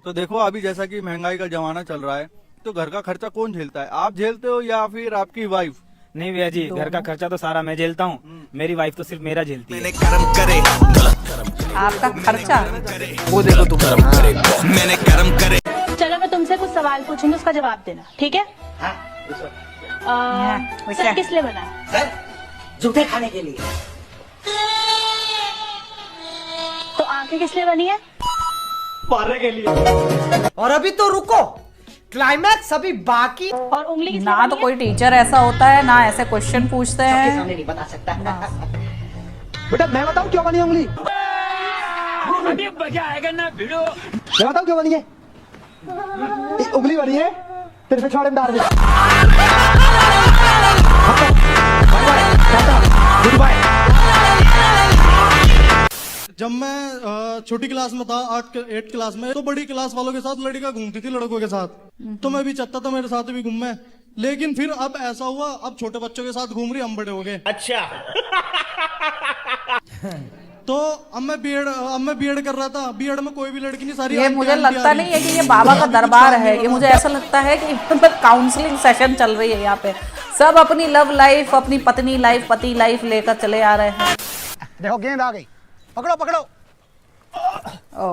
तो देखो अभी जैसा कि महंगाई का जमाना चल रहा है, तो घर का खर्चा कौन झेलता है? आप झेलते हो या फिर आपकी वाइफ? नहीं भैया जी, घर का खर्चा तो सारा मैं झेलता हूँ, मेरी वाइफ तो सिर्फ मेरा झेलती है। आपका खर्चा वो देखो तुम। चलो मैं तुमसे कुछ सवाल पूछूंगी, उसका जवाब देना, ठीक है? सर किस लिए बना है? सर जूते खाने के लिए। तो आंखें किस लिए बनी है? मारने के लिए। और अभी तो रुको, क्लाइमैक्स अभी बाकी। और उंगली किस लिए ना बनी तो है? कोई टीचर ऐसा होता है ना ऐसे क्वेश्चन पूछते सबके हैं। सामने नहीं बता सकता। बेटा मैं बताऊं क्यों बनी उंगली? अभी मजा आएगा ना भिड़ो। मैं बताऊं क्यों बनी है? ये उंगली बनी है तेरे पे छोड़े में डाल दे। जब मैं छोटी क्लास में था 8 क्लास में, तो बड़ी क्लास वालों के साथ लड़कियां घूमती थी लड़कों के साथ, तो मैं भी चाहता था मेरे साथ भी घूमे। लेकिन फिर अब ऐसा हुआ, अब छोटे बच्चों के साथ घूम रही, हम बड़े हो गए। अच्छा। तो अब मैं बीएड कर रहा था। बीएड में कोई भी लड़की नहीं, सारी ये आंटी मुझे आंटी लगता आ नहीं रही। है कि ये बाबा का अभी कुछ दरबार काम है, नहीं ये हो मुझे रहा। ऐसा लगता है कि काउंसलिंग सेशन चल रही है यहाँ पे। सब अपनी लव लाइफ, अपनी पत्नी लाइफ, पति लाइफ लेकर चले आ रहे हैं। देखो गेंद आ गई, पकड़ो पकड़ो। ओ,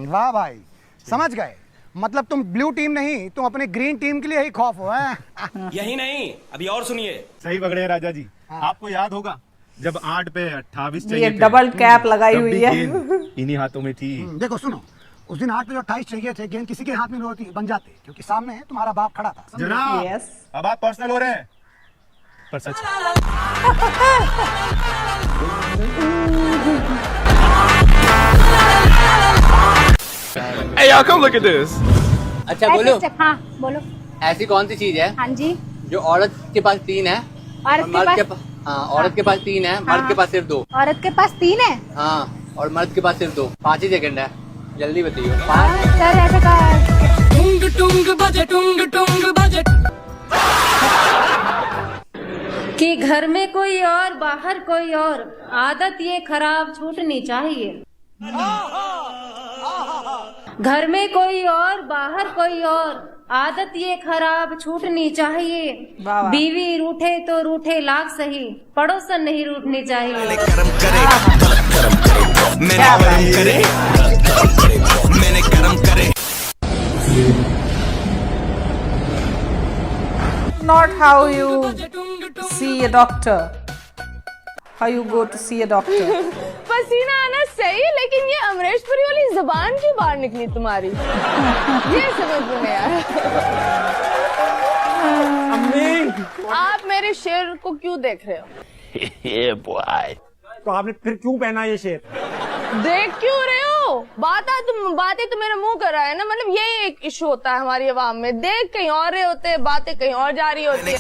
वाह भाई, समझ गए। मतलब तुम ब्लू टीम नहीं, तुम अपने ग्रीन टीम के लिए ही खौफ हो, हैं? यही नहीं, अभी और सुनिए। सही पकड़े हैं राजा जी। आपको याद होगा जब 8 पे 28 चाहिए ये थे, डबल कैप लगाई तब हुई भी है। गेंद इन्हीं हाथों में थी। देखो सुनो, उस दिन 8 पे जो 28 चाहिए थे, गेंद किसी के हाथ में नहीं होती, बन जाते, क्योंकि सामने तुम्हारा बाप खड़ा था। समझे? जनाब यस। अब आप पर्सनल हो रहे हैं, पर सच Hey y'all, come look at this. अच्छा बोलो, हाँ बोलो। ऐसी कौन सी चीज है हाँ जी। जो औरत के पास 3 है औरत और के मर्द पास के पास, हाँ औरत के पास 3 है, मर्द के पास सिर्फ 2। औरत के पास 3 है। हाँ और मर्द के पास सिर्फ 2। 5 ही सेकंड है, जल्दी बताइए। सर ऐसा कि घर में कोई और बाहर कोई और, आदत ये खराब छूटनी चाहिए। घर में कोई और बाहर कोई और, आदत ये खराब छूटनी चाहिए। वाह वाह। बीवी रूठे तो रूठे लाख सही, पड़ोसन नहीं रूठनी चाहिए। Not how you see a doctor, how you go to see a doctor. पसीना आना सही, लेकिन ये अमरेशपुरी वाली जबान क्यों बाहर निकली तुम्हारी? ये समझ में नहीं आया। आप मेरे शेर को क्यों देख रहे हो? तो आपने फिर क्यों पहना ये शेर? देख क्यों रहे हो? बातें तो मेरा मुंह कर रहा है ना, मतलब ये एक इशू होता है हमारी आवाम में। देख कहीं और रहे होते हैं, बातें कहीं और जा रही होती है।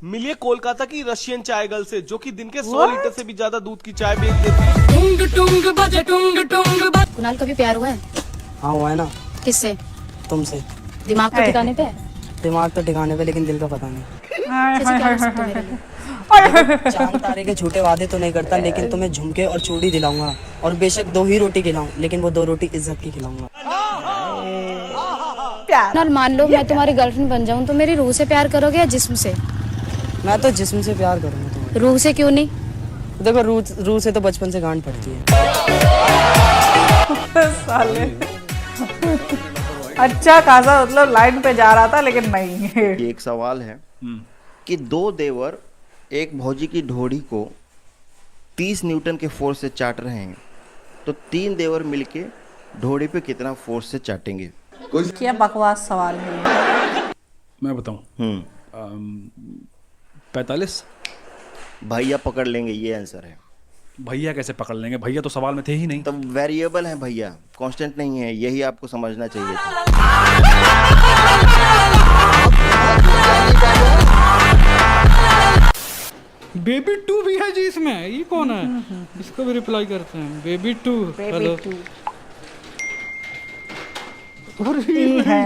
मिलिए कोलकाता की रशियन चाय गर्ल से, जो कि दिन के 100 लीटर से भी ज्यादा दूध की चाय बेच देती है। कुणाल कभी प्यार हुआ है? हाँ हुआ है ना। किससे? तुमसे। दिमाग तो ठिकाने पे है? दिमाग तो ठिकाने पे, लेकिन दिल का पता नहीं। कैसे क्या हो सकता है मेरे लिए? चांद तारे के झूठे वादे तो नहीं करता, लेकिन तुम्हें झुमके और चूड़ी दिलाऊंगा, और बेशक 2 ही रोटी खिलाऊं, लेकिन वो 2 रोटी इज्जत की खिलाऊंगा। कुणाल मान लो मैं तुम्हारी गर्लफ्रेंड बन जाऊं तो मेरी रूह से प्यार करोगे या जिस्म से? मैं तो जिस्म से प्यार करूंगा तुम्हें। रूह से क्यों नहीं? देखो रूह से तो बचपन से गांठ पड़ती है। साले अच्छा खासा मतलब लाइन पे जा रहा था, लेकिन नहीं। एक सवाल है कि 2 देवर एक भौजी की ढोड़ी को 30 न्यूटन के फोर्स से चाट रहे हैं, तो 3 देवर मिलके ढोड़ी पे कितना फोर्स से चाटेंगे? क्या बकवास सवाल है। मैं बताऊं 45। भैया पकड़ लेंगे, ये आंसर है। भैया कैसे पकड़ लेंगे, भैया तो सवाल में थे ही नहीं। तो वेरिएबल है भैया, कांस्टेंट नहीं है, यही आपको समझना चाहिए था। बेबी 2 भी है जी इसमें। ये कौन है? इसको भी रिप्लाई करते हैं बेबी 2। हेलो। ई है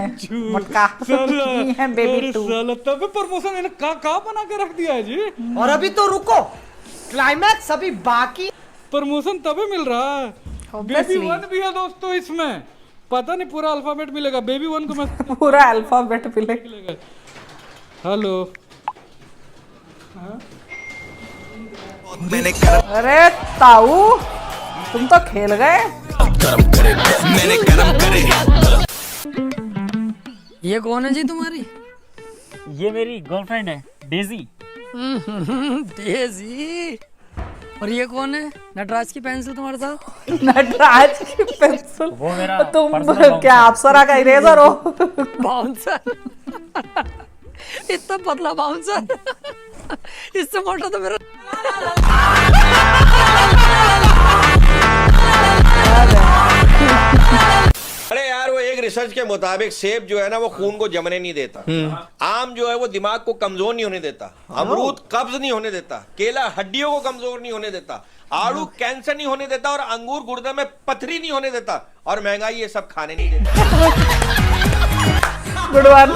मटका, ई है बेबी टू। तब प्रमोशन मैंने का बना के रख दिया है जी। और अभी तो रुको, क्लाइमैक्स अभी बाकी। प्रमोशन तभी मिल रहा है। बेबी 1 भी है दोस्तों इसमें, पता नहीं पूरा अल्फाबेट मिलेगा। बेबी 1 को मैं पूरा अल्फाबेट मिलेगा। हेलो, अरे ताऊ तुम तो खेल गए। ये कौन है जी तुम्हारी? ये मेरी गर्लफ्रेंड है डेजी। डेजी। और ये कौन है? नटराज की पेंसिल तुम्हारे साथ? नटराज की पेंसिल? वो मेरा तुम क्या अप्सरा का इरेजर हो? बाउंसर। इतना पतला बाउंसर, इससे मोटा तो मेरा। अरे यार, वो एक रिसर्च के मुताबिक सेब जो है ना वो खून को जमने नहीं देता, आम जो है वो दिमाग को कमजोर नहीं होने देता, अमरूद कब्ज नहीं होने देता, केला हड्डियों को कमजोर नहीं होने देता, आड़ू कैंसर नहीं होने देता और अंगूर गुर्दे में पथरी नहीं होने देता, और महंगाई ये सब खाने नहीं देता। Good one.